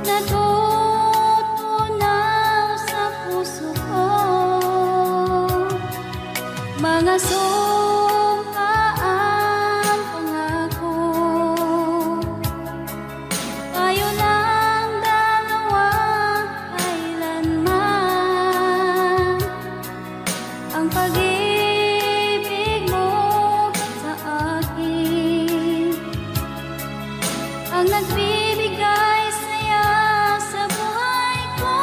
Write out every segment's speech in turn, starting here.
natutunaw sa puso ko. Mga sumpaang pangako, tayo lang dalawa kailanman. Ang pag-ibig mo sa akin ang nagbibigay saya sa buhay ko.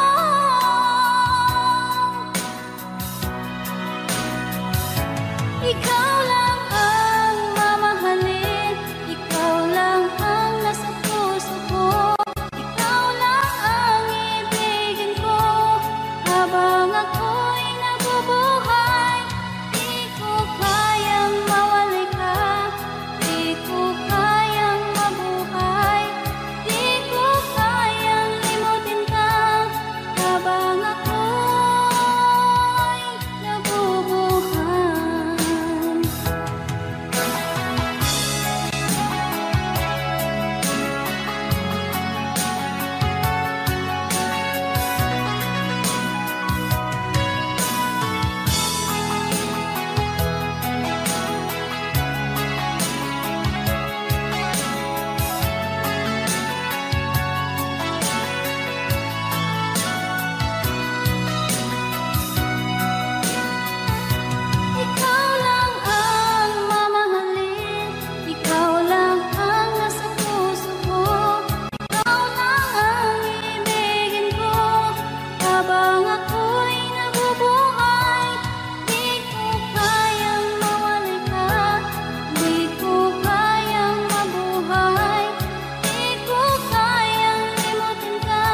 Ikaw lang ang mamahalin, ikaw lang ang nasa puso ko. Ikaw lang ang ibigin ko habang ako'y nabubuhay. Di ko kayang mawalay ka, di ko kayang mabuhay, di ko kayang limutin ka habang ako'y nabubuhay. Ikaw lang ang mamahalin, ikaw lang ang nasa puso ko. Ikaw lang ang ibigin ko habang ako'y nabubuhay. Di ko kayang mawalay ka, di ko kayang mabuhay, di ko kayang limutin ka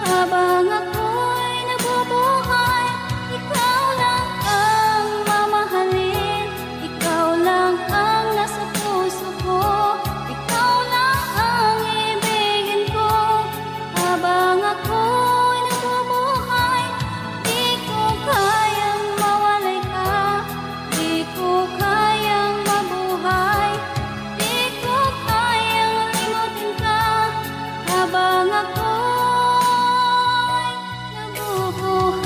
habang ako'y nabubuhay. Ikaw lang ang mamahalin, ikaw lang ang nasa puso ko. Ikaw lang ang ibigin ko habang ako'y nabubuhay. Di ko kayang mawalay ka, di ko kayang mabuhay, di ko kayang limutin ka habang ako'y nabubuhay.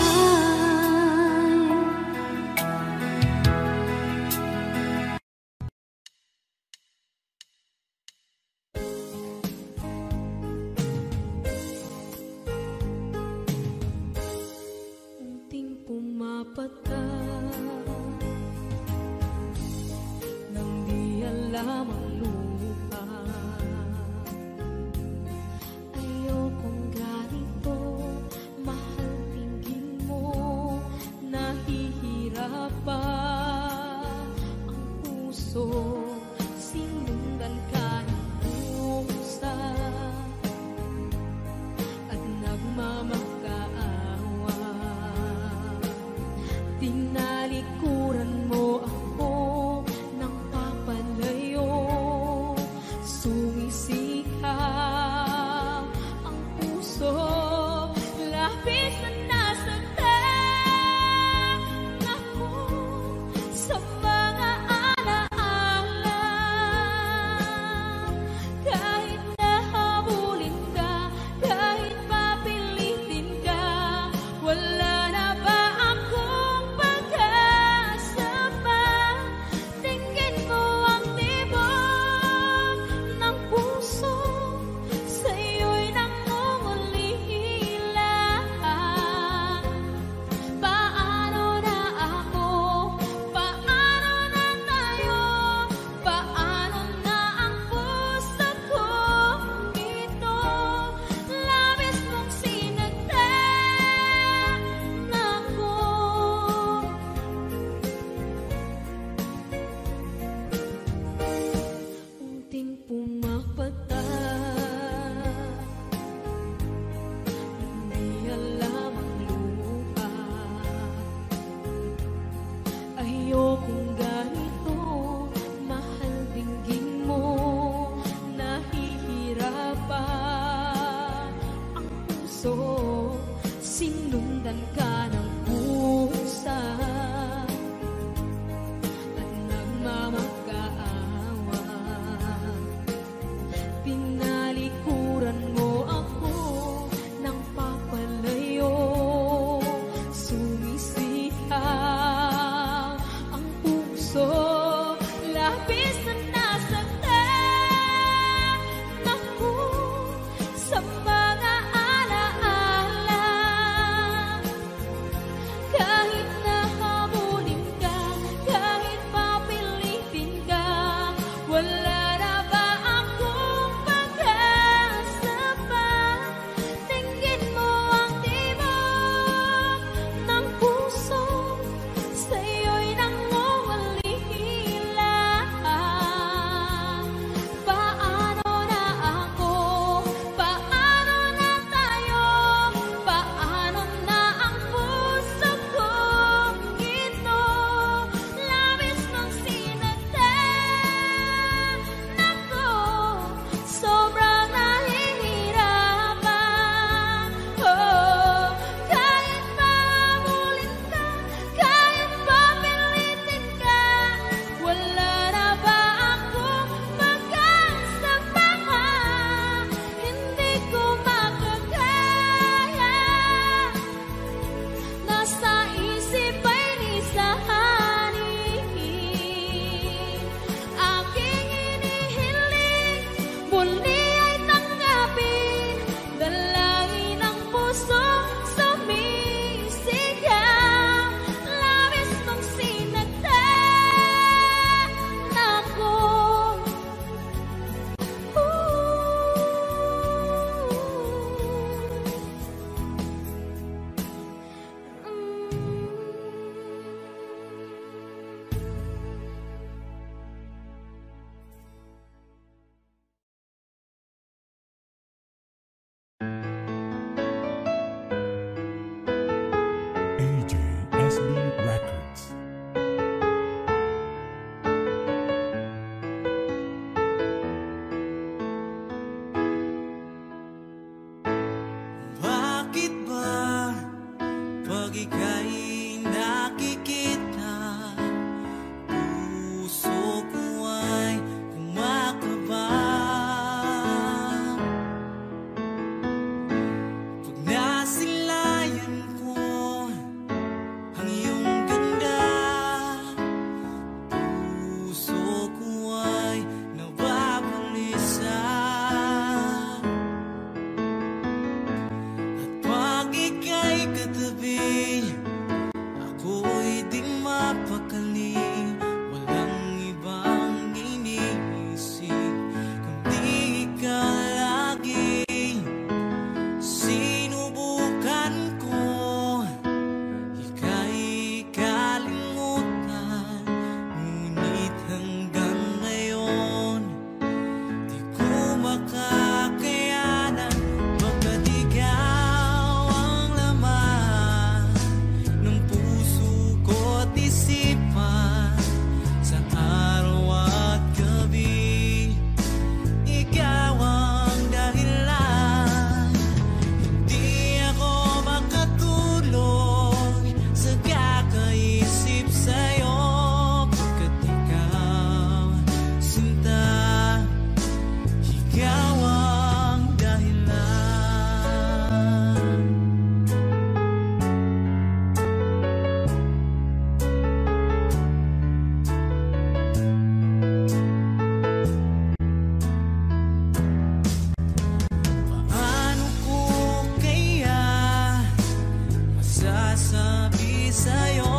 Unting pumapata nang di alam ang lupa. Ayokong ganito, mahal tingin mo, nahihirapan ang puso, sinundan ka ng pusa at nagmamakaawa. Tinalikuran mo ako ng papalayo, sumisikap ang puso, labis na nasaktan ako sa mga alaala. Kahit nahabulin ka, kahit papilitin ka, wala na ba akong pag-asa pa? Tingin mo ang tibok ng puso, sa'yo'y nangungulila. Paano na ako? Paano na tayo? Paano na ang puso kong ito? Labis mong sinagtan ako. Unting pumapata, hindi alam ang lupa. Ayokong ganito, mahal dinggin mo, nahihirapan ang puso, sinundan ka ng pusa at nagmamakaawa. Tinalikuran mo ako bakit ba pag ika'y nakikita, puso ko ay kumakaba? Pag nasilayan ko ang iyong ganda, puso ko ay nababalisa. At pag ika'y katabi, ako'y di mapakali. Walang ibang iniisip kundi ikaw lagi. Sinubukan ko ika'y kalimutan, ngunit hanggang ngayon di ko makakayanan. Baga't ikaw ang laman ng puso ko't isipan, sa araw at gabi ikaw ang dahilan. Hindi ako makatulog sa kakaisip sa'yo, pagkat ikaw, sinta, ikaw ang dahilan. Paano ko kaya masasabi sa'yo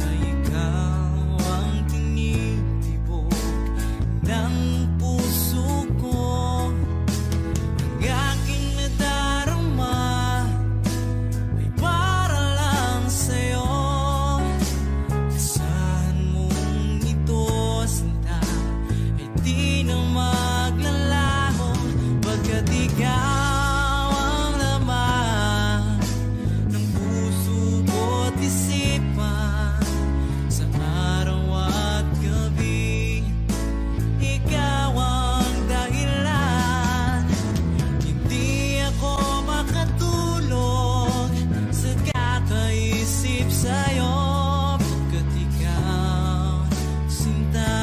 na ikaw ang tinitibok ng puso ko? Ang aking nadarama ay para lang sa'yo. Asahan mong ito, sinta, ay di na maglalaho, pagkat ikaw ang laman ng puso ko't isipan, sa araw at gabi ikaw ang dahilan. Hindi ako makatulog sa kakaisip sa'yo, pagkat ikaw, sinta,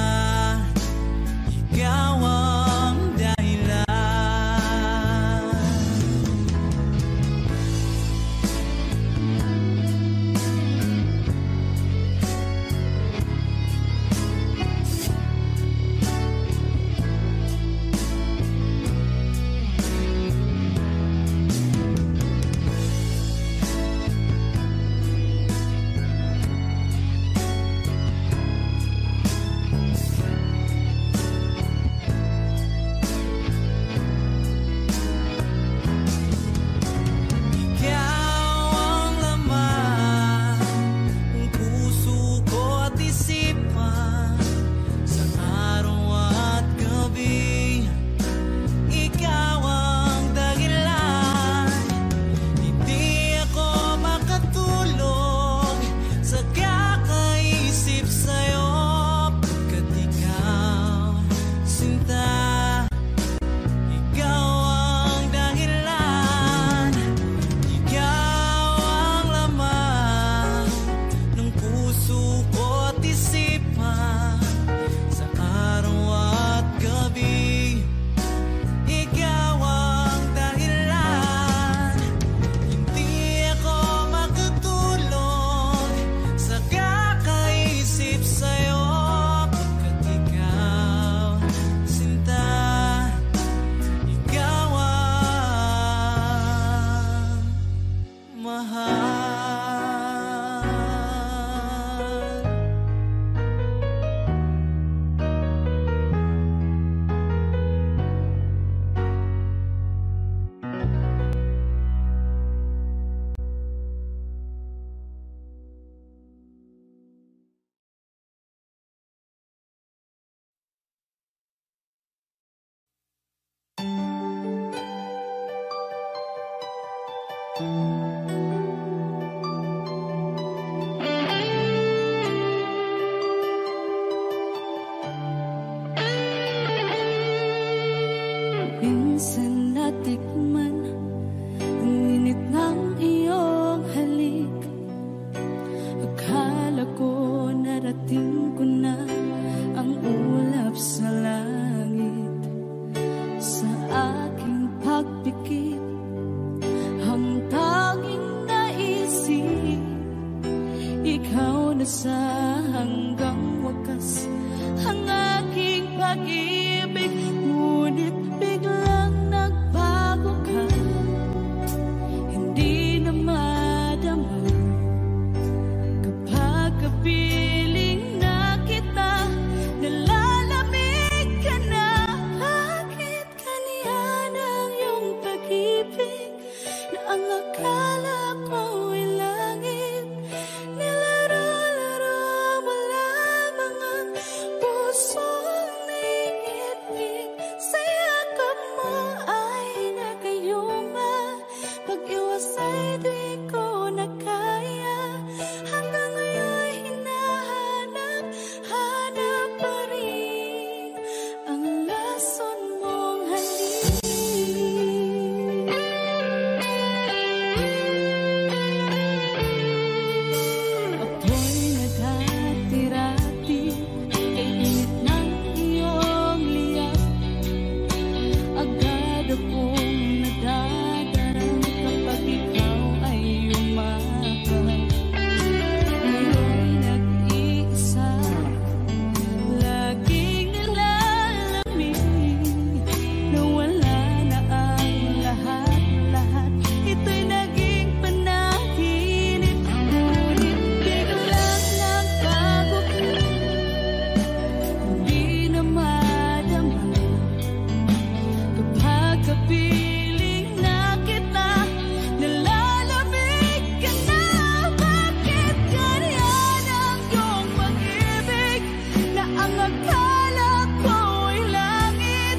ikaw ang dahilan. Ikaw ang laman ng puso ko't isipan, sa araw at gabi ikaw ang dahilan. Hindi ako makatulog sa kakaisip sa'yo, pagkat ikaw, sinta, ikaw ang dahilan. Ikaw ang laman ng puso ko't isipan, sa araw at gabi ikaw ang dahilan. Hindi ako makatulog sa kakaisip sa'yo, pagkat ikaw, sinta, ikaw ang mahal. Minsan natikman ang na sa hanggang wakas ang aking pag-ibig, ngunit biglang nagbago ka. Hindi na madama kapag kapiling na kita, nalalamig ka na. Bakit kaniyan ang iyong pag-ibig na ang akala ko ay langit? Nilaro-laro mo lamang ang pusong naiibig. Sa yakap mo ay nagayuma, pag-iwas ay di ko na kaya. Hanggang ngayon hinahanap, hanap pa rin ang lason mong halik. Ako'y naghatirati kay init ng iyong liyab. Agad akong nadadarang kapag ikaw ay umakap. Ngayon nag-iisa, laging nilalamig, nawala na ang lahat-lahat. Ito'y naging panaginip, ngunit biglang nagbago ka. Hindi na madama kapag kapiling na kita, nalalamig ka na. Bakit ganyan ang iyong pag-ibig na ang akala ko ay langit?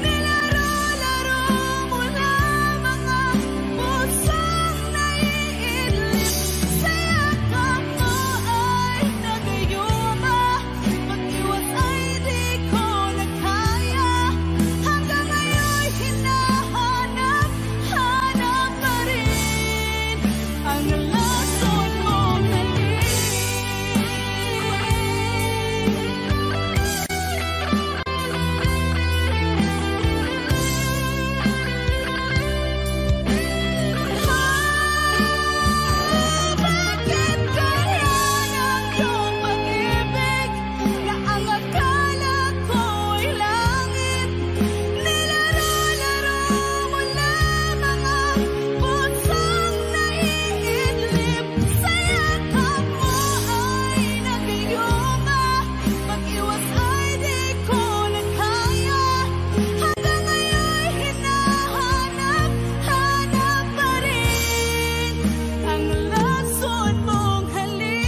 Nilaro-laro mo lamang ang pusong naiidlip. Sa yakap mo ay nagayuma, pag-iwas ay di ko na kaya. Hanggang ngayon hinahanap, hanap pa rin ang lason mong halik. Bakit ganyan ang iyong pag-ibig na ang akala ko ay langit? Nilaro-laro mo lamang ang pusong naiidlip. Sa yakap mo ay nagayuma, pag-iwas ay di ko na kaya. Hanggang ngayon hinahanap, hanap pa rin ang lason mong halik.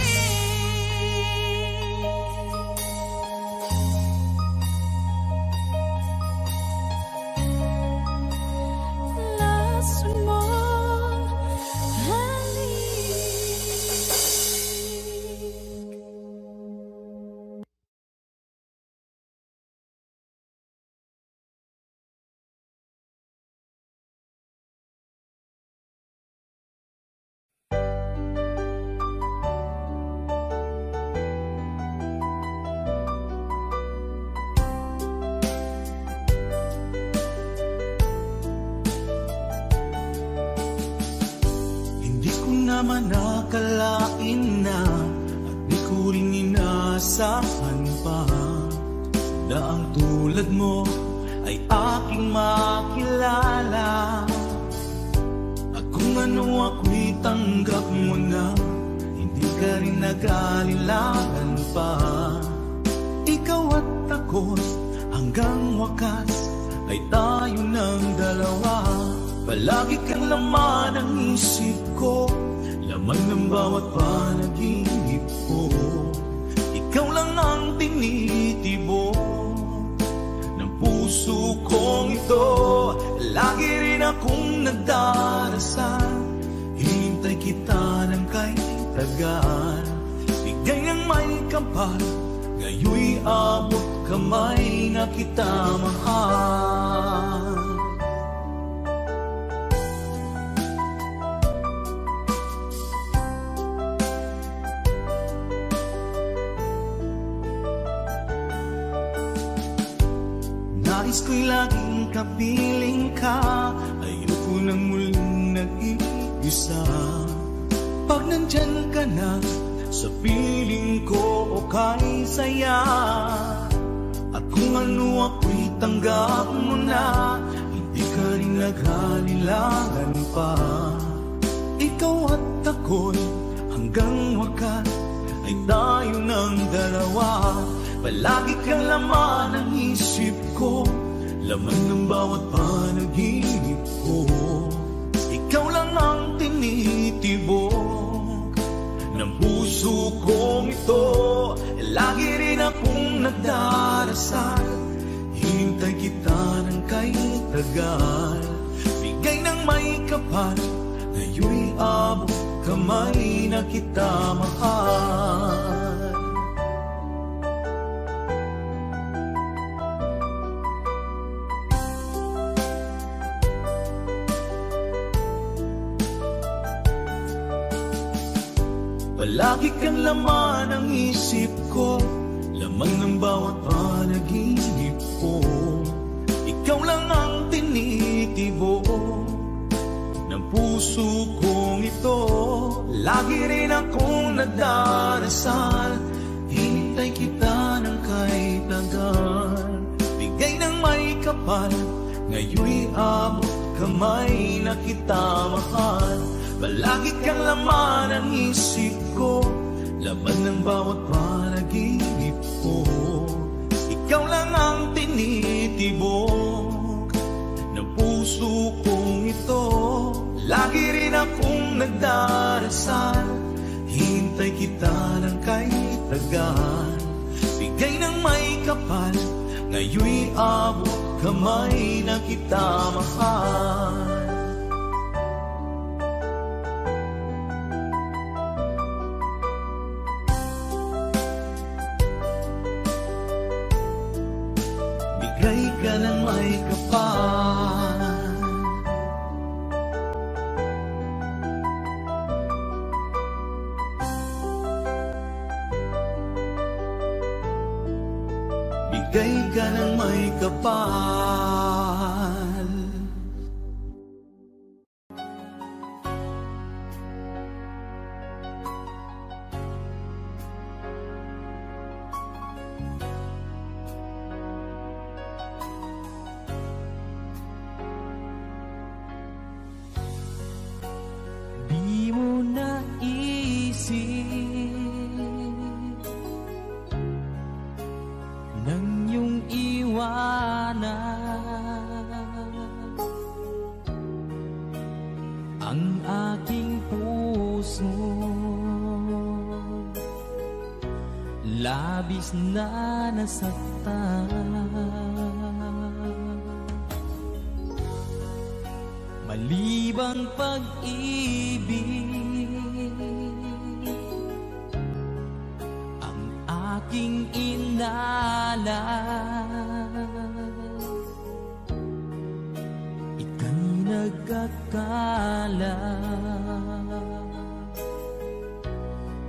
Lason mong halik. Hindi ko naman nakalain na at di ko rin inaasahan pa na ang tulad mo ay aking makilala. At kung ano ako'y tanggap mo na, hindi ka rin nag-alilangan pa. Ikaw at ako hanggang wakas ay tayo ng dalawa. Palagi kang laman ng isip ko, laman ng bawat panaginip ko. Ikaw lang ang tinitibo ng puso kong ito. Lagi rin akong nagdarasal, hinintay kita ng kay tagal. Bigay ng may kapal, ngayoy abot kamay na kita mahal. Nais ko'y laging kapiling ka, ayoko nang muling nag-iisa. Pag nandyan ka na, sa piling ko o kay saya. At kung ano ako'y tanggap mo na, hindi ka rin naghalilangan pa. Ikaw at ako'y hanggang wakas ay tayo ng dalawa. Palagi kang laman ng isip ko, laman ng bawat panaginip ko. Ikaw lang ang tinitibok ng puso kong ito. Lagi rin akong nagdarasal, hintay kita ng kay tagal. Bigay ng may kapal, ngayon'y abot kamay na kita mahal. Palagi kang laman ng isip ko, laman ng bawat panaginip ko. Ikaw lang ang tinitibok ng puso kong ito. Lagi rin akong nagdarasal, hinintay kita ng kay tagal. Bigay ng may kapal, ngayon'y abot kamay na kita mahal. Palagi kang laman ng isip ko, laman ng bawat panaginip ko. Ikaw lang ang tinitibok ng puso kong ito. Lagi rin akong nagdarasal, hintay kita ng kay tagal. Bigay ng may kapal, ngayon'y abot kamay na kita mahal. Bigay ka ng may kapal, bigay ka ng may kapal. Di mo naisip nang iyong iwanan ang aking puso, labis na nasaktan. Malibang pag-ibig ang aking inalay. Ika'y nagkakala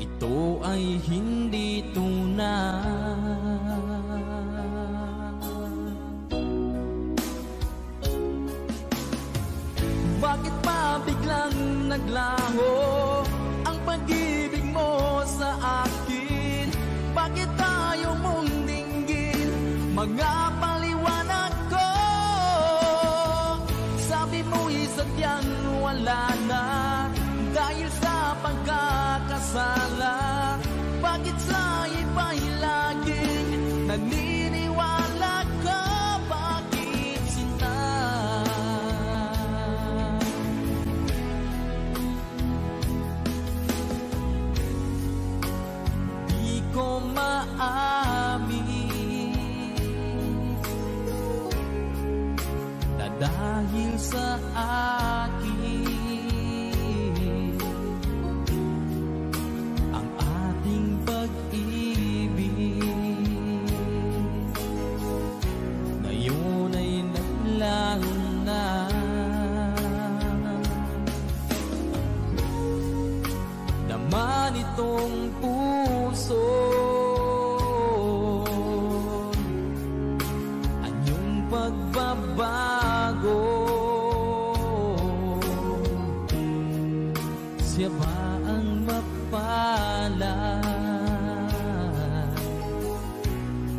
ito ay hindi tunay. Bakit pa biglang naglaho ang pag-ibig mo sa akin? Bakit tayo mong dinggin mga paliwanag ko? Sabi mo'y sadyang wala na dahil sa pagkakasala. Bakit sa iba'y laging naniniwala ka? Bakit sinta? Ko maamin na dahil sa akin ang ating pag-ibig ngayon ay naglaho na. Naman itong puso anyong pagbabago, siya ba ang mapalad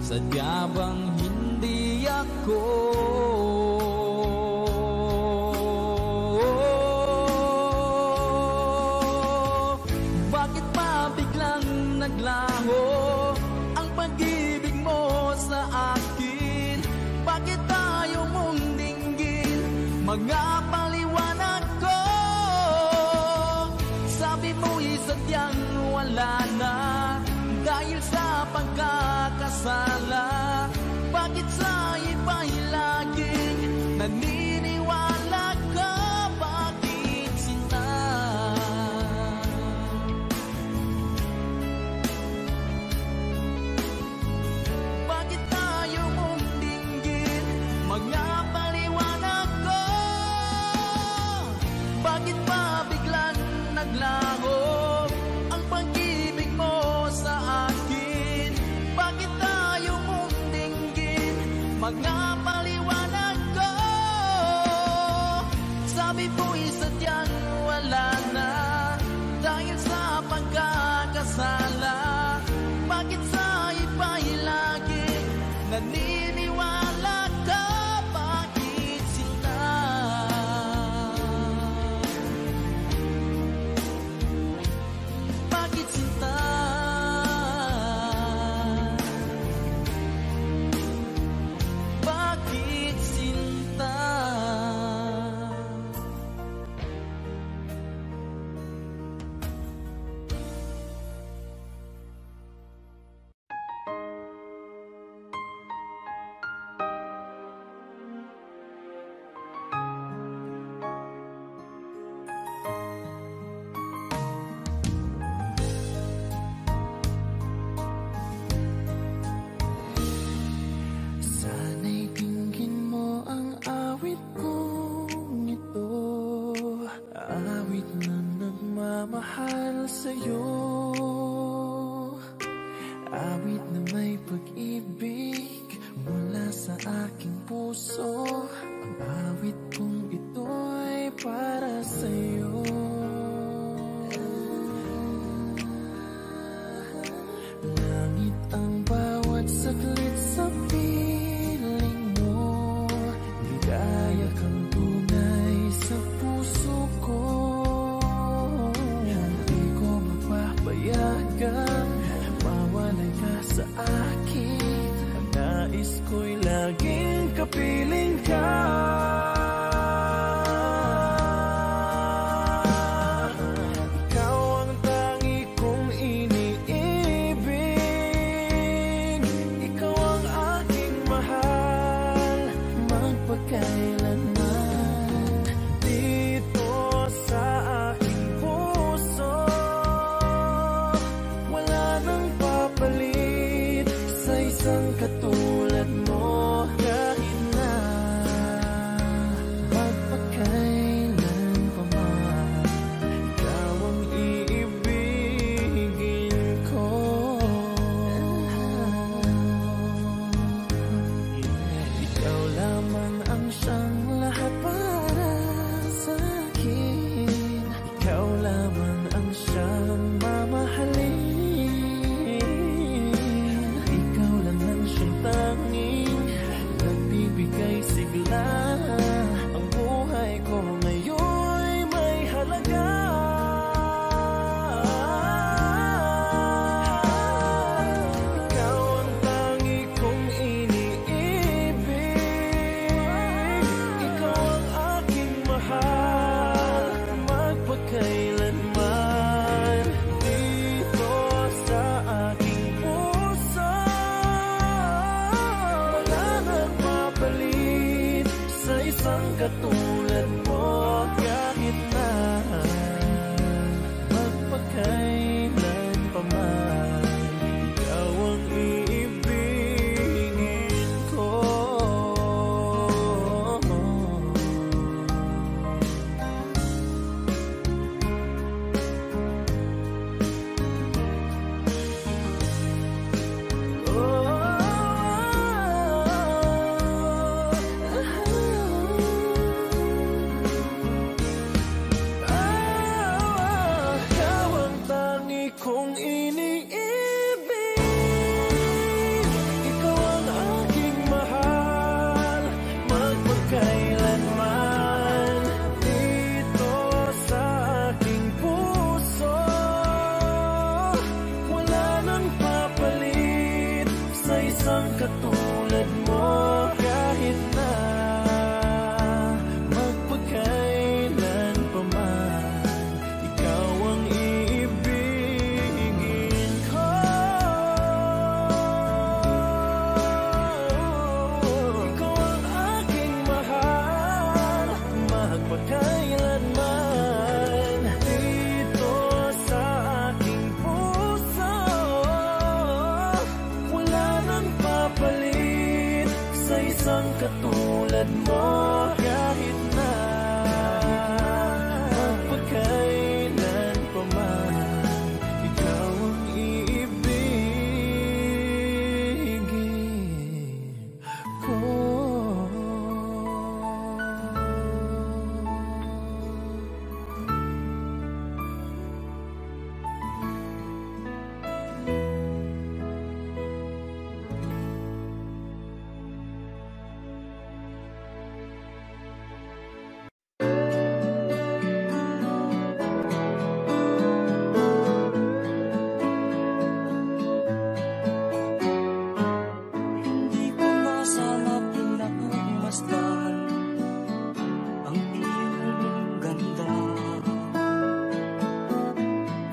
Sadya bang hindi ako bakit pa biglang naglaho ang pag-ibig mo sa akin? Bakit tayo mong dinggin mga paliwanag ko? Sabi mo'y sadyang wala na dahil sa pagkakasala. Bakit sa iba'y laging naniniwala ka? Bakit sinta? Bakit tayo mong dinggin mga paliwanag ko? Bakit pa biglang naglaho ang pag-ibig mo sa akin? Bakit tayo mong dinggin mga paliwanag ko? Sabi mo'y sadyang wala na dahil sa pagkakasala. Bakit sa iba'y laging naniniwala ka? Bakit sinta? Bakit sinta? Bakit sinta? Sana'y dinggin mo ang awit kong ito, awit na nagmamahal sa'yo, awit na may pag-ibig mula sa aking puso. Ang awit kong ito'y para sa'yo. Langit ang bawat saglit sa piling mo, ligaya kang tunay sa puso ko. Hindi ko mapapayagan mawalay ka sa akin. Ang nais ko'y laging kapiling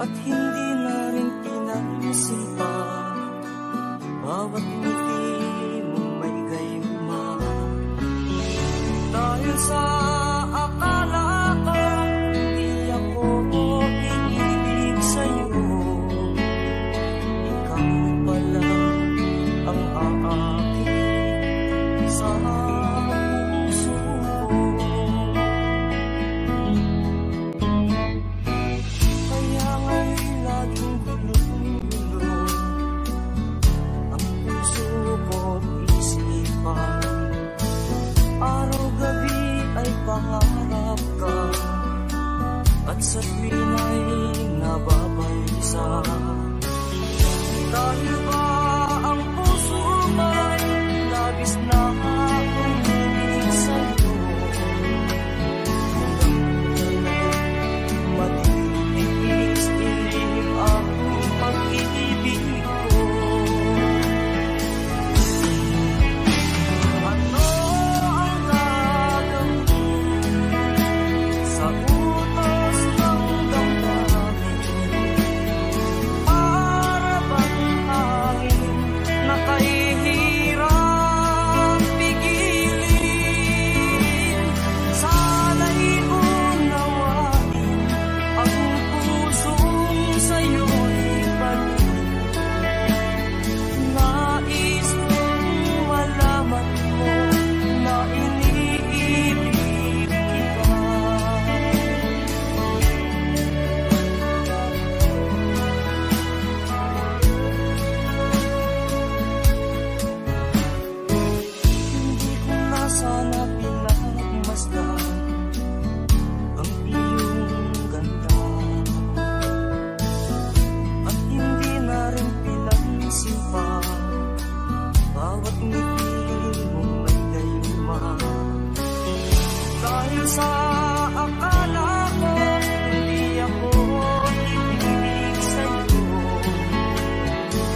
At hindi na rin pinansin pa bawat ngiti mong may gayuma. Dahil sa akala ko hindi ako iibig sa'yo, ikaw pala ang aakit sa puso ko. Kaya nga'y laging gulo-gulo ang puso ko't isipan. Araw-gabi ay pangarap ka at sa tuwin ay nababalisa. Dahil ba ang puso mo'y labis na umibig sa'yo, matitiis-ilim ang pag-ibig ko. Ano ang gagawin sa utos ng damdamin? Para bang hangin na kahihirap pigilin? Sana'y unawain ang pusong sa'yo'y balik. Nais kong malaman mo na iniibig kita. Hindi ko na sana pinagmasdan ang iyong ganda, at hindi na rin pinansin pa bawat ngiti mong may gayuma. Dahil sa akala ko hindi ako ibig sa'yo,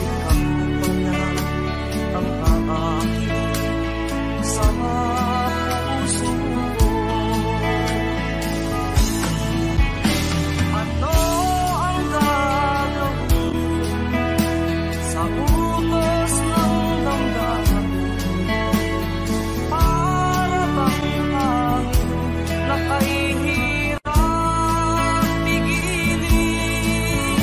ikaw pala ang aakit sa puso ko. Ano ang gagawin sa utos ng damdamin? Para bang hangin na kahihirap pigilin?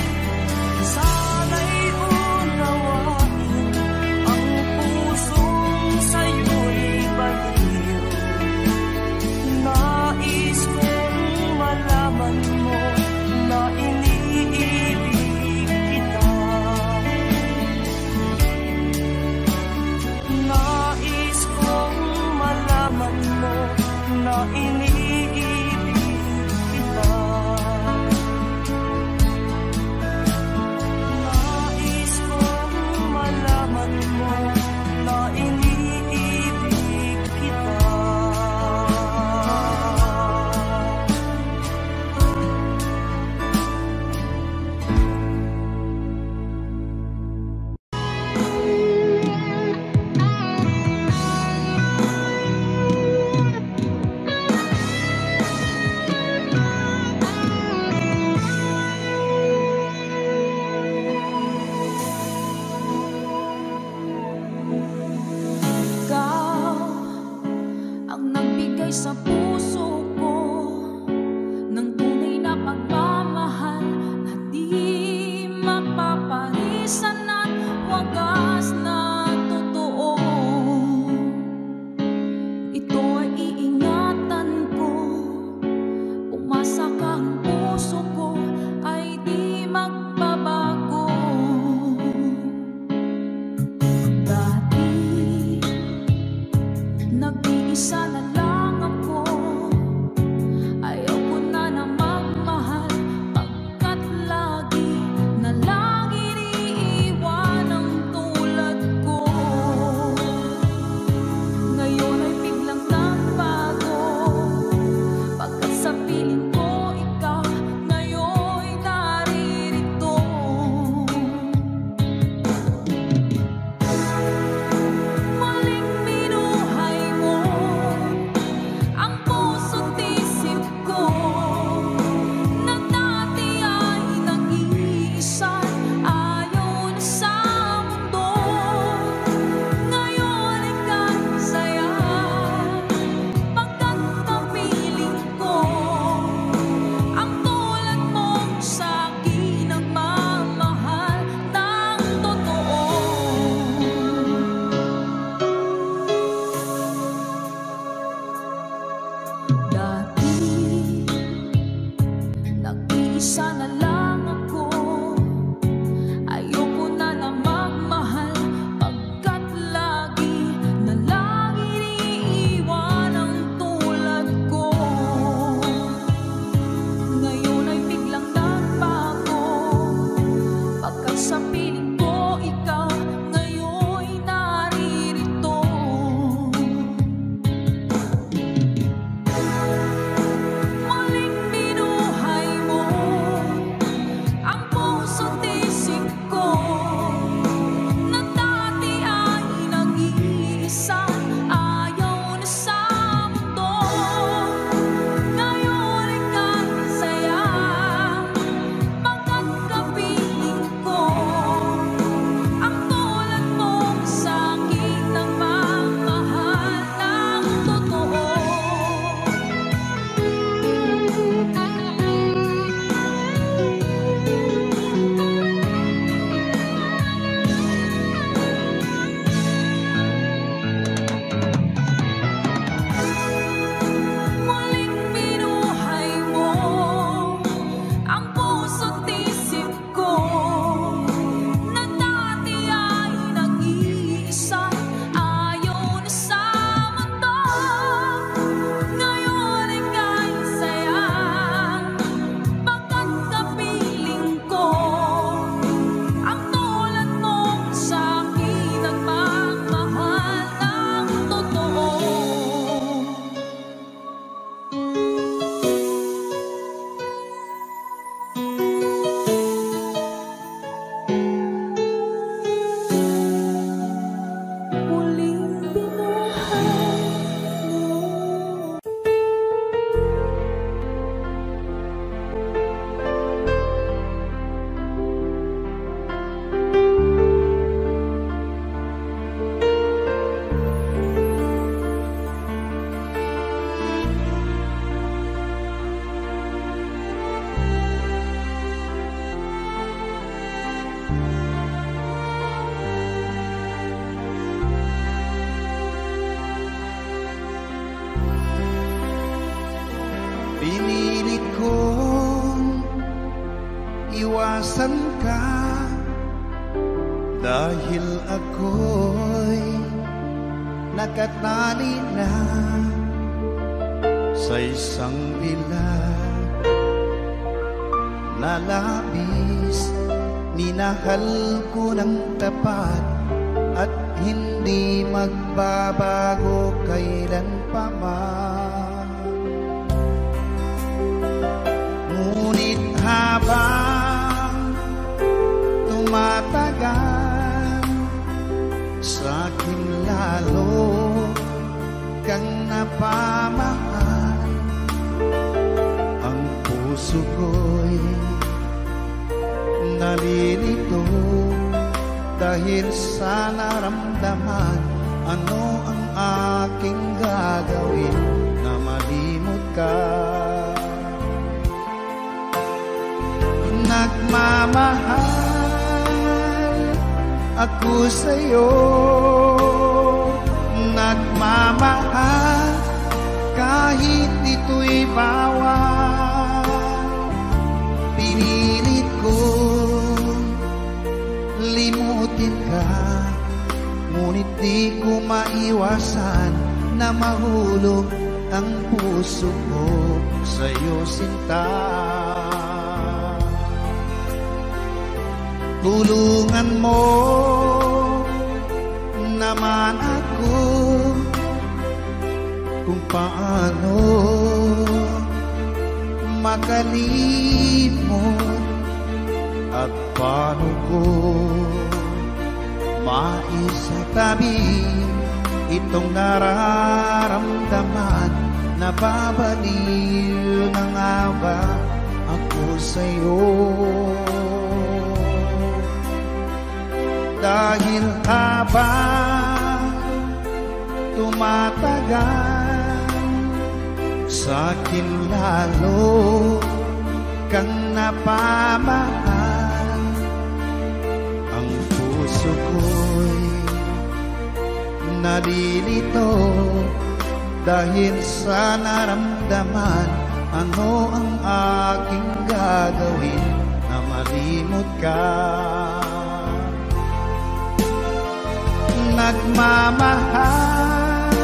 Sana'y unawain ang pusong sa'yo'y baliw. Nais kong malaman mo na iniibig kita. Nais kong malaman mo na iniibig kita. Nais kong malaman mo na iniibig kita. Ikaw ang nagbigay sa puso ko ng tunay na pagmamahal na di mapaparisan at wagas na totoo. Ito ay iingatan ko, umasa ka ang puso ko ay di magbabago. Dati nag-iisa na lang ako, ayaw ko na magmahal pagkat lagi na lang iniiwan ang tulad ko. Ngayon ay biglang nagbago, pagkat sa piling ko ikaw nag-iisa na lang ako. Ayoko na na magmahal, pagkat lagi na lang iniiwan ang tulad ko. Ngayon ay biglang nagbago, pagkat sa piling ko ikaw ngayon'y naririto. Muling binuhay mo ang puso't isip ko, na dati ay nag-iisa, ayaw na sa mundo. Ngayon ika'y saya, pagkakapiling ko ang tulad mong sa'kin nagmamahal ng totoo. Muling binuhay mo ang puso't isip ko, na dati ay nag-iisa, ayaw na sa mundo. Ngayon ika'y saya, pagkakapiling ko ang tulad mong sa'kin nagmamahal ng totoo. Muling binuhay mo. Pinilit kong iwasan ka, dahil ako'y nakatali na sa isang bilag na labis. Minahal ko ng tapat at hindi magbabago kailan pa man. Ngunit habang tumatagal, sa'kin lalo kang napamahal. Ang puso ko'y nalilito dahil sa naramdaman. Ano ang aking gagawin na malimot ka? Nagmamahal ako sa'yo, nagmamahal kahit ito'y bawal. Pinilit ko limutin ka, ngunit di ko maiwasan na mahulog ang puso ko sa'yo, sinta. Tulungan mo naman ako kung paano makalimot at paano ko maisatabi itong nararamdaman. Nababaliw na nga ba ako sa'yo? Dahil habang tumatagal, sa'kin lalo kang napamahal. Ang puso ko'y nalilito dahil sa naramdaman. Ano ang aking gagawin na malimot ka? Nagmamahal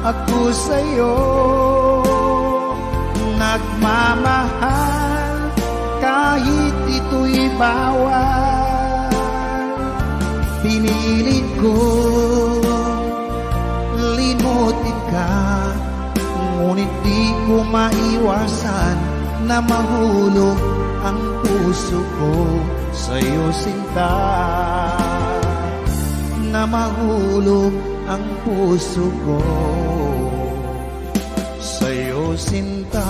ako sa'yo, nagmamahal kahit ito'y bawal. Pinilit ko limutin ka, ngunit di ko maiwasan na mahulog ang puso ko sa'yo, sinta. Na mahulog ang puso ko sa'yo, sinta.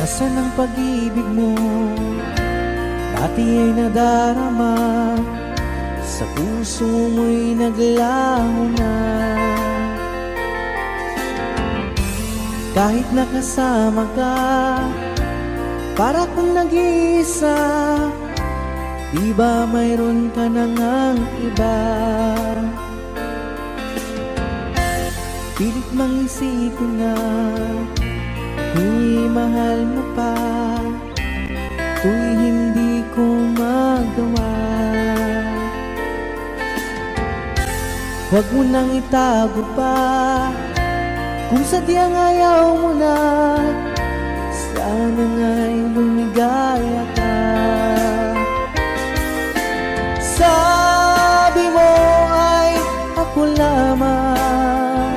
Nasaan ang pag-ibig mo? Dati ay nadarama, sa puso mo'y naglaho na. Kahit nakasama ka, para kung nag-iisa, di ba mayroon ka na ngang iba? Pilit mang isipin na tuw'y mahal mo pa, tuw'y hindi ko magawa. Huwag mo nang itago pa, kung sadyang ayaw mo na, sana nga'y lumigaya ka. Sabi mo ay ako lamang,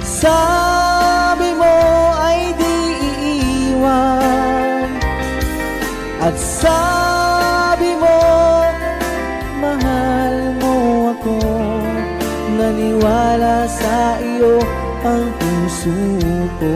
sabi mo ay di iiwan, at sabi mo mahal mo ako. Naniwala sa iyo ang puso ko.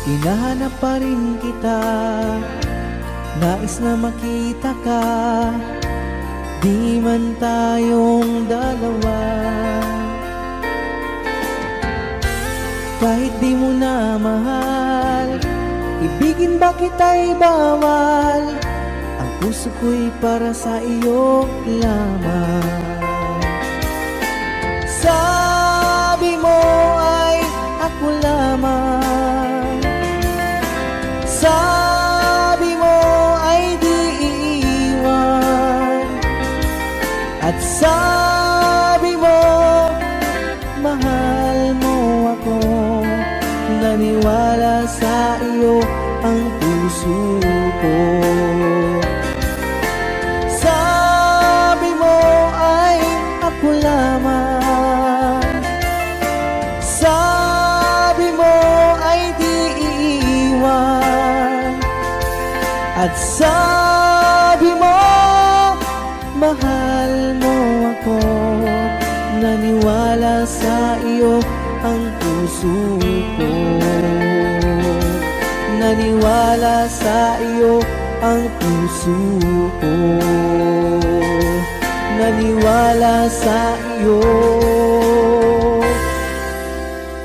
Hinahanap pa rin kita, nais na makita ka, di man tayong dalawa. Kahit di mo na mahal, ibigin ba kita'y bawal? Ang puso ko'y para sa iyo lamang. Sabi mo ay ako lamang, sabi mo ay di iiwan, at sabi mo mahal mo ako. Naniwala sa iyo ang puso ko. Sabi mo ay ako lamang, sabi mo ay di iiwan, at sabi mo mahal mo ako. Naniwala sa iyo ang puso ko. Naniwala sa iyo ang puso ko. Naniwala sa iyo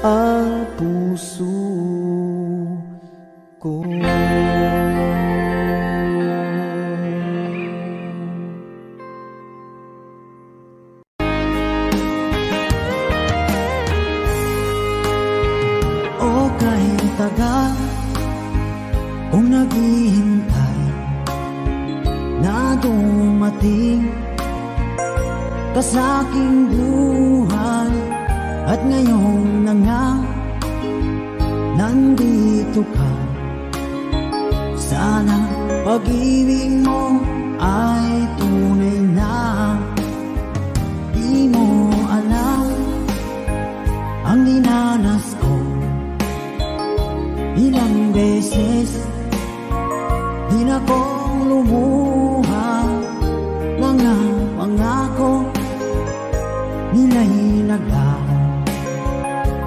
ang puso ko. O kahit tagal kung naghihintay na dumating ka sa aking buhay, ngayon na nga nandito ka. Sana pag-ibig mo ay tunay na. Di mo alam ang dinanas ko. Ilang beses di na kong lumuha. Mga pangako nila'y naglaho.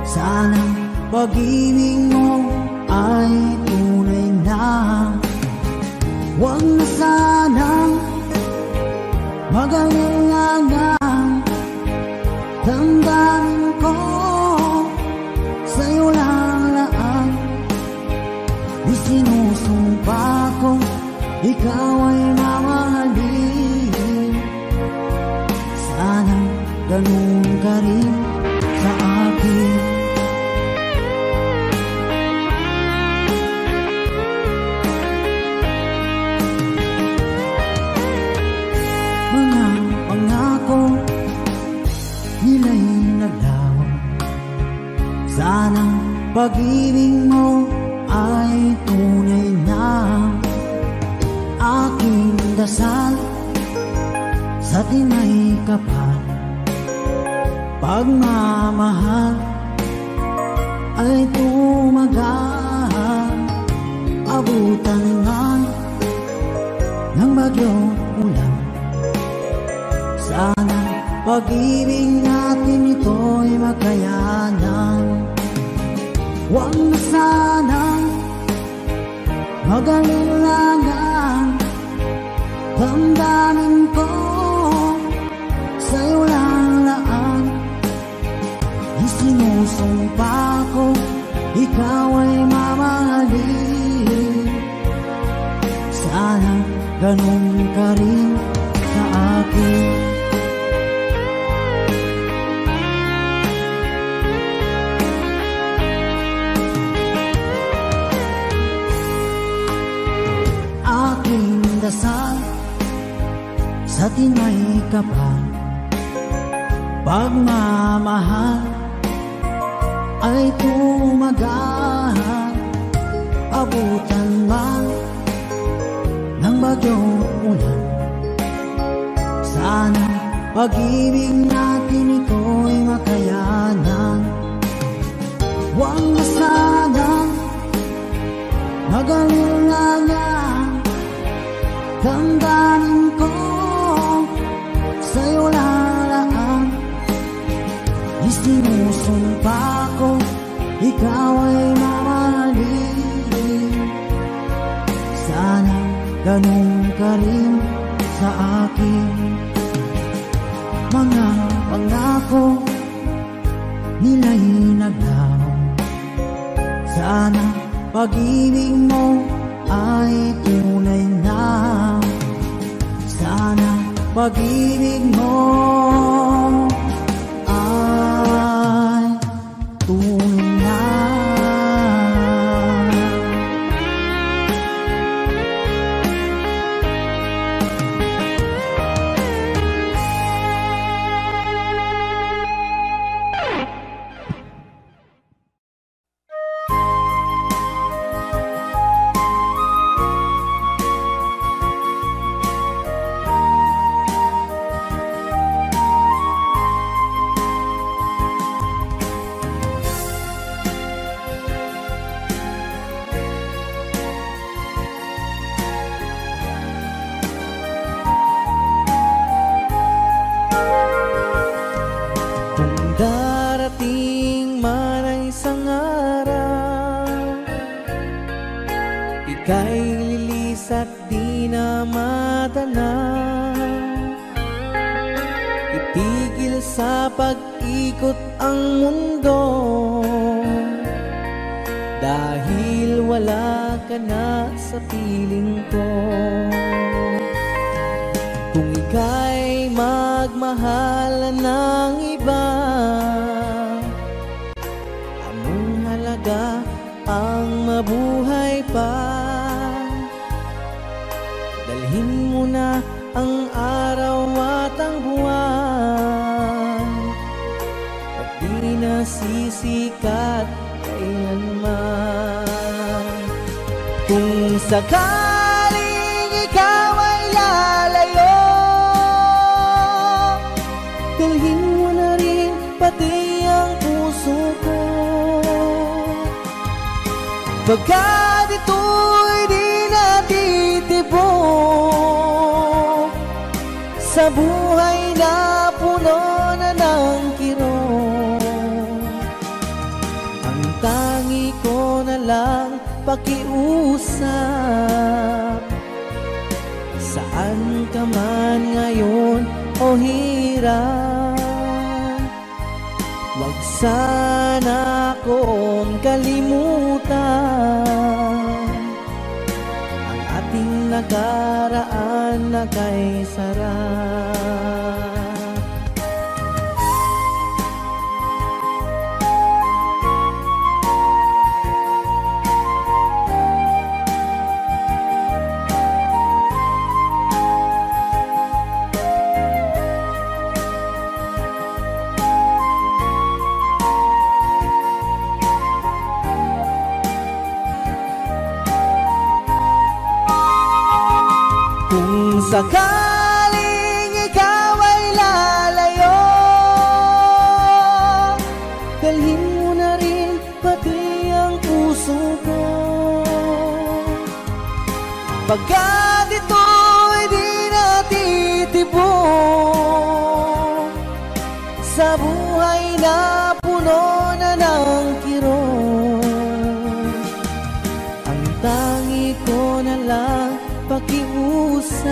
Sana pag-ibig mo ay tunay na. Huwag na sanang mag-alinlangan. Damdamin ko sa'yo lang laan. Isinusumpa ko ikaw ay mamahalin. Sana ganun ka rin sa akin. Mga pangako nila'y naglaho. Sana pag-ibig mo ay tunay na. Aking dasal sa tinay kapal, pagmamahal ay tumagal. Abutan man ng bagyong ulan. Sana pag-ibig natin ito'y makayanan. Huwag na sanang mag-alinlangan. Damdamin ko sa'yo lang laan. Isinusumpa ko ikaw ay mamahalin. Sana ganun ka rin sa akin. Aking dasal sa tinay kapal, pagmamahal ay tumagal. Abutan man ng bagyong ulan. Sana pag-ibig natin ito'y makayanan. Huwag na sanang mag-alinlangan. Damdamin ko sa'yo lalaan. Isinusumpa ko ikaw ay mamahalin. Sana ganun ka rin sa akin. Mga pangako nila'y naglaho. Sana pag-ibig mo ay tunay na. Sana pag-ibig mo ay tunay na. Darating man ang isang araw, ika'y lilis at di na matanaw. Itigil sa pag-ikot ang mundo, dahil wala ka na sa piling ko. Kung ika'y magmahal ng iba, anong halaga ang mabuhay pa? Dalhin mo na ang araw at ang buwan, at di di nasisikat kailanman. Kung sakaling ikaw ay lalayo, dalhin mo na rin pati ang puso ko. Pagkat ito'y di natitibok sa buhay na puno na ng kirot, ang tangi ko na lang pakiusap. Saan ka man ngayon o hirap, wag sana akong kalimutan ang ating nakaraan na kay sarap. Kung sakaling ikaw ay lalayo, dalhin mo na rin pati ang puso ko. Pagkat ito'y di natitibok sa buhay na puno na ng kirot, ang tangi ko na lang pakiusap.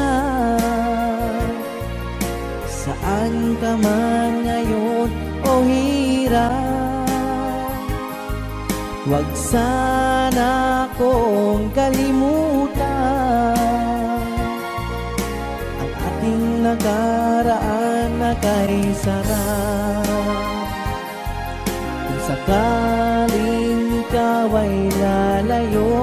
Saan ka man ngayon o hirap, wag sana akong kalimutan ang ating nakaraan na kay sarap. Kung sakaling ikaw ay lalayo,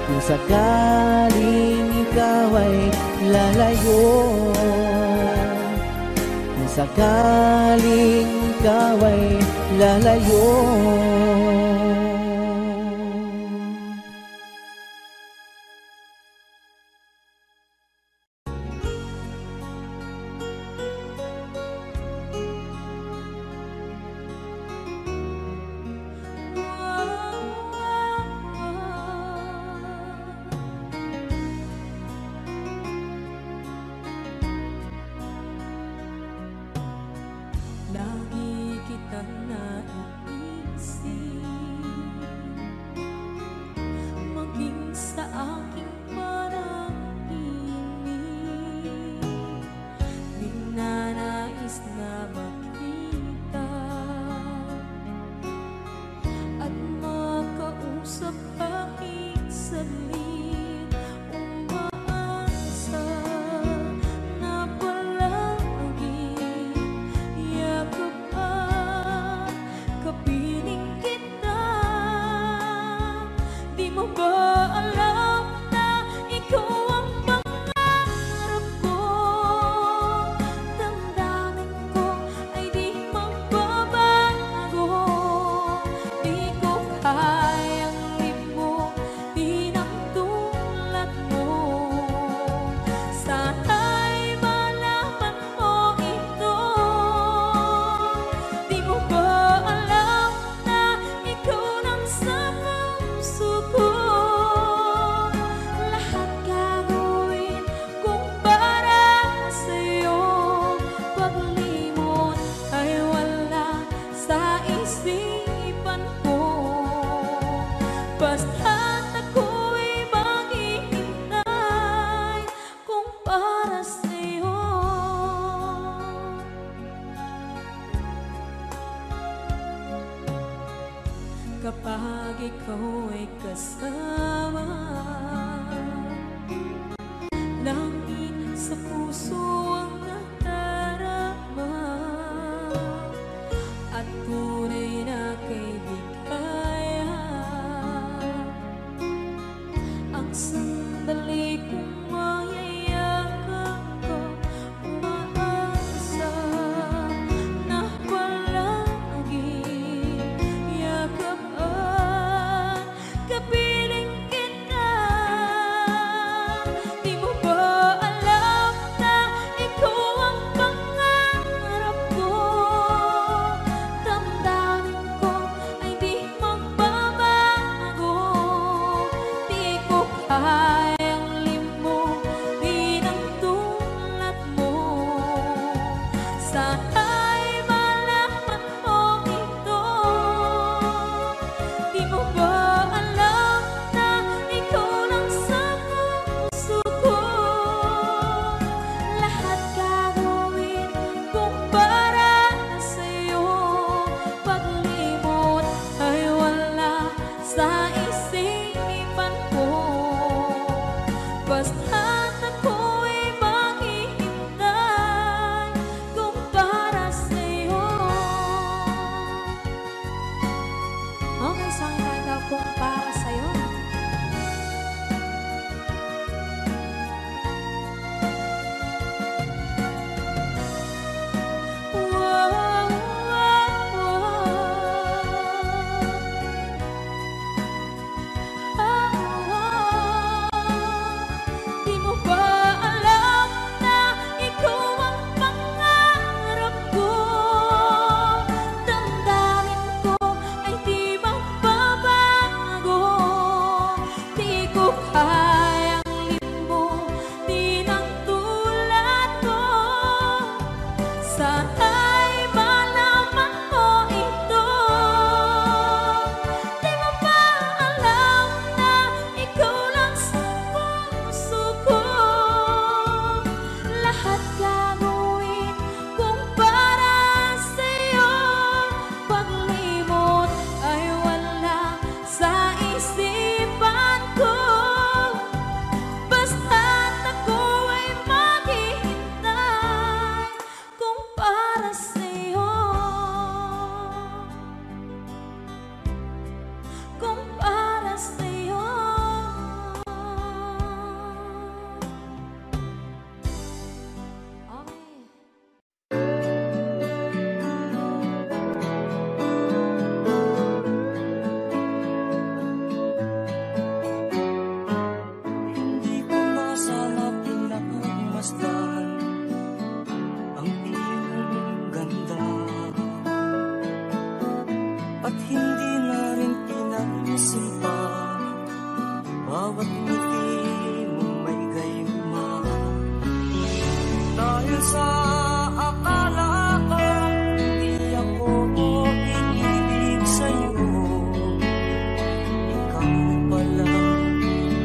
kung sakaling ikaw ay lalayo, kung sakaling ikaw ay lalayo. Lagi kitang naiisip, maging sa aking parang inig, ninanais na makita at makausap kahit saglit. Umaasa na palagi yakap at kapiling kita. Di mo ba alam na ikaw ang pangarap ko? Damdamin ko ay di magbabago. Di ko kayang limutin ang tulad mo. Sana'y malaman mo ito. Di mo ba alam na ikaw lang sa puso ko? Lahat gagawin kung para sa'yo. Paglimot ay wala sa isipan ko. Basta't ako'y maghihintay kung para sa'yo. Kapag ikaw ay kasama, langit sa puso ang nadarama, at tunay na kaibigan. Ang sandali kong mayayakap ko, umaasa na at hindi na rin pinansin pa. Bawat ngiti mong may gayuma, dahil sa akala ko hindi ako inibig sa'yo. Ikaw pala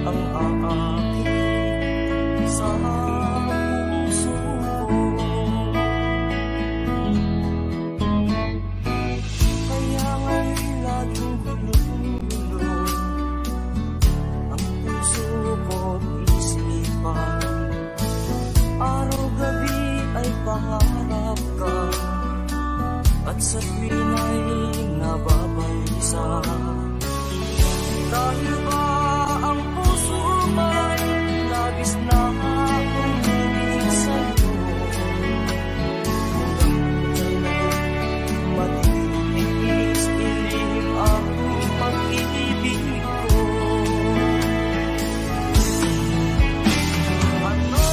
ang aakit sa puso ko. Kaya nga'y laging gulong-gulong ang puso ko't isipan. Araw-gabi ay pangarap ka, at sa tuwin ay nababalisa. Dahil ba ang puso ay labis na umibig sa'yo? Matitis ilim ang pag-ibig ko. Ano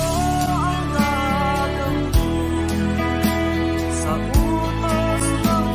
ang gagawin sa utos ng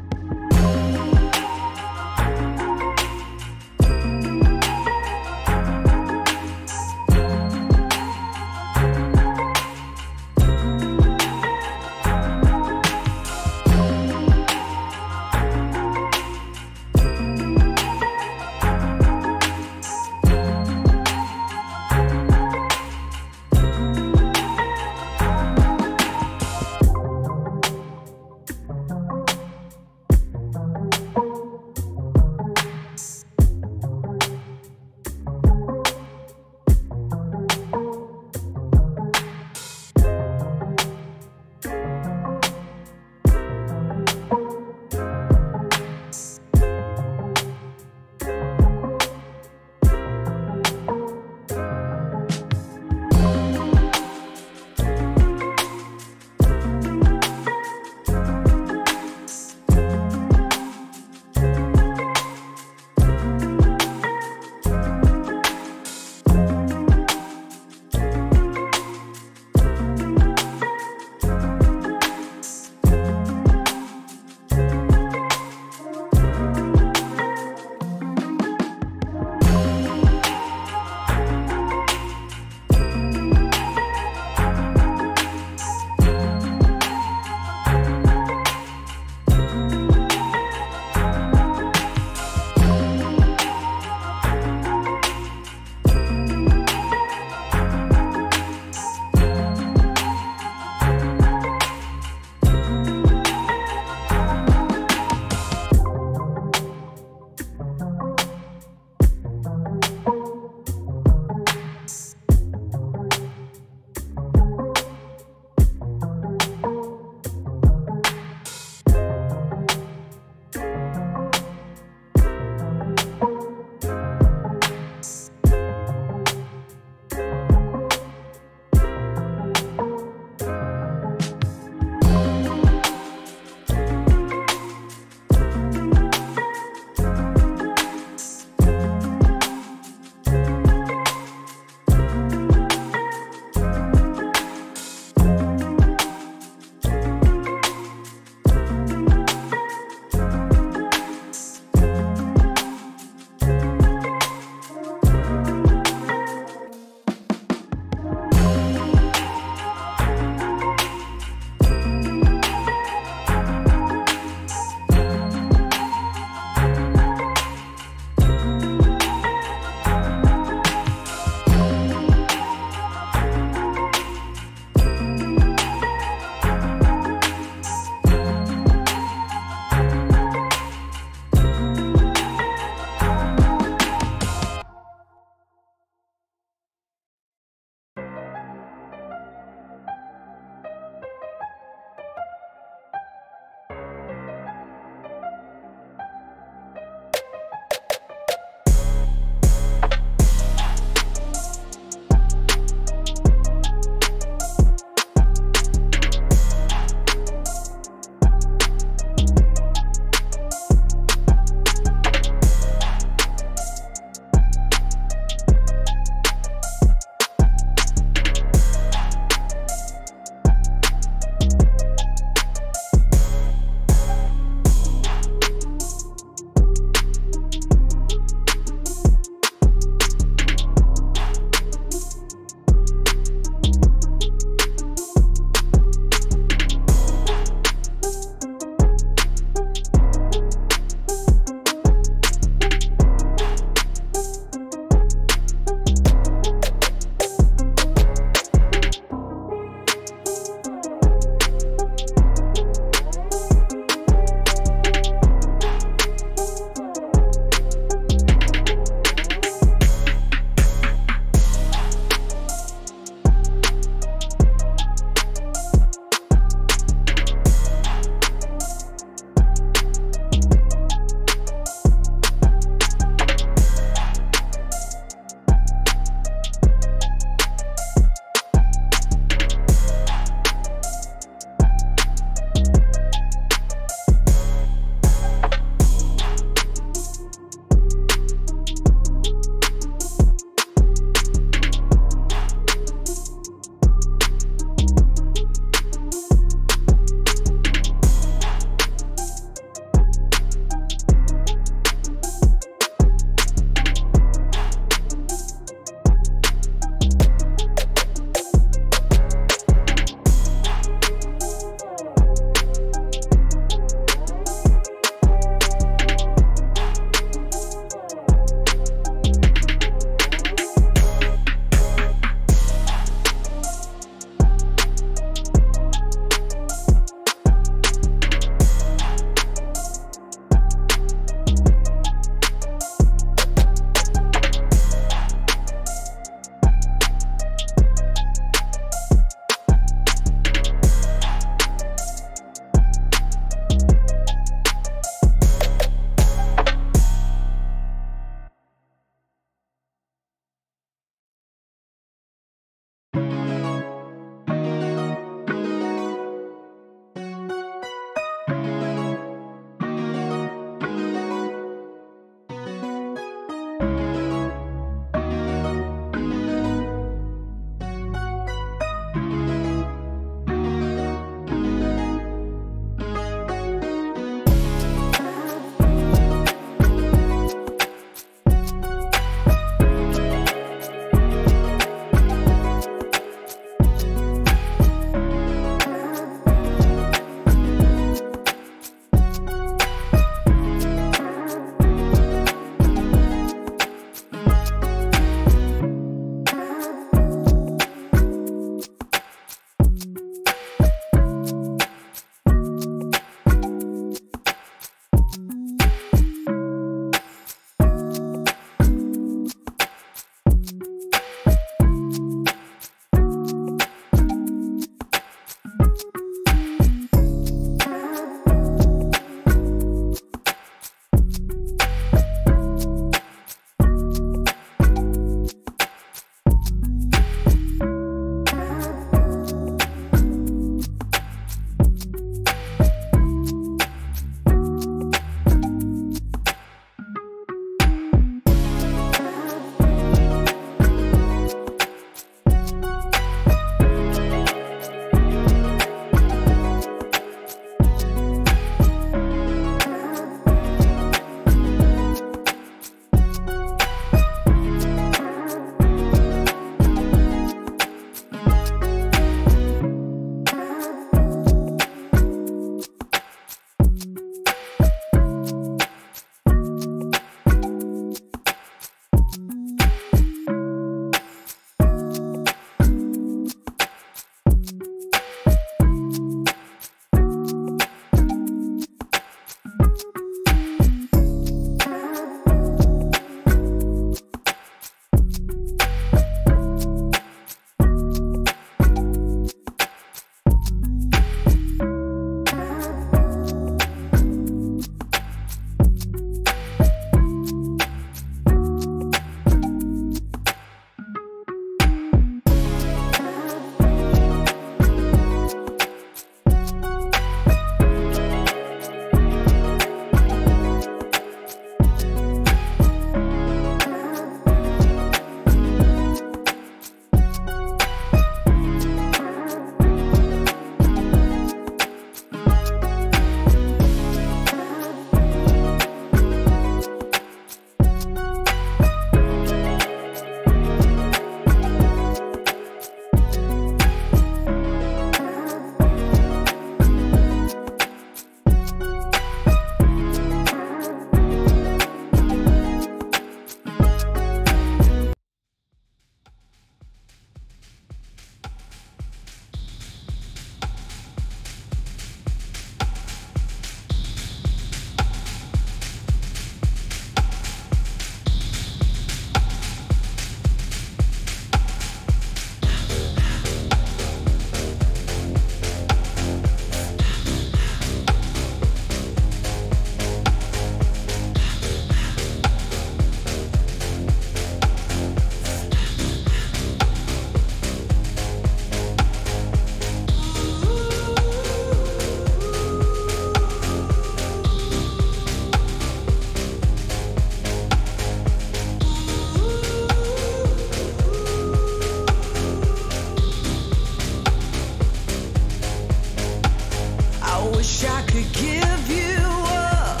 wish I could give you up,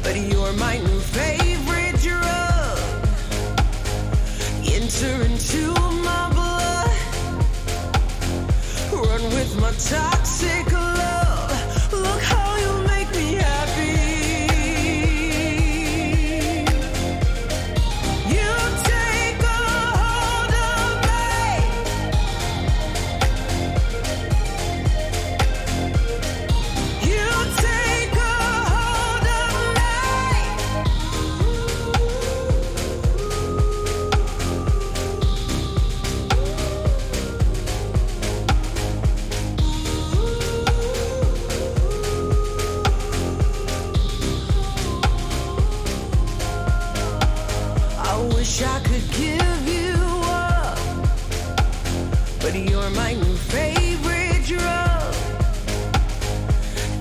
but you're my new favorite drug. Enter into my blood, run with my toxic love. Look how you make me happy. You take a hold of me. You take a hold of me. I wish I could give you up, but you're my new favorite drug.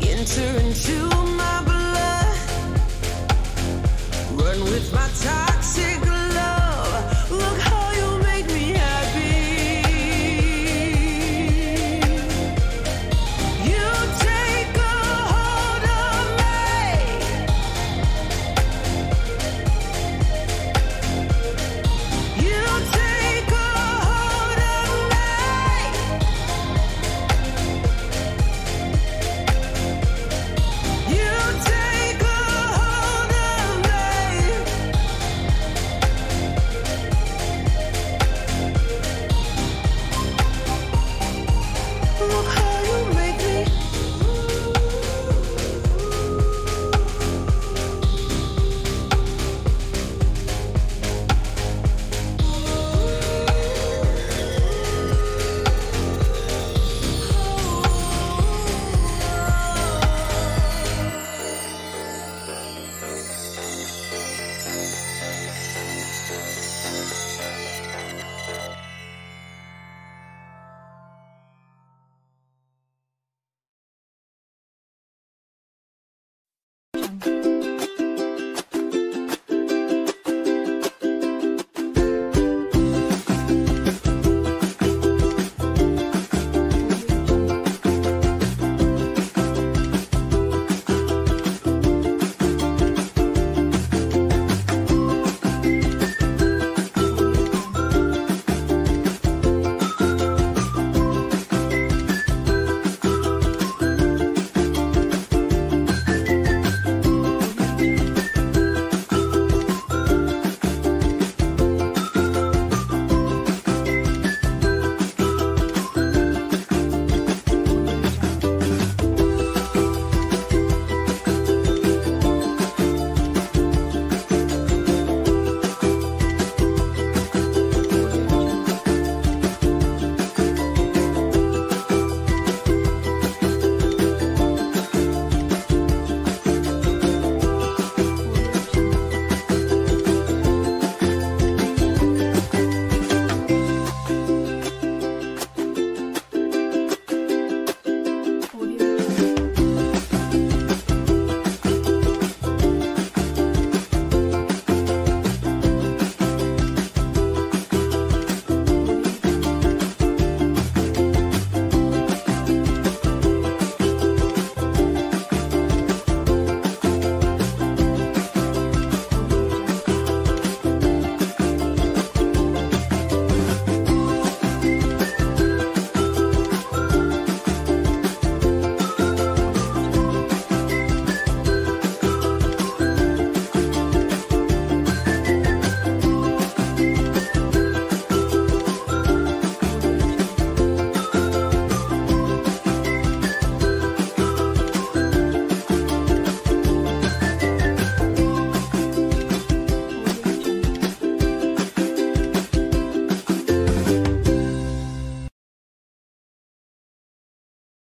Enter into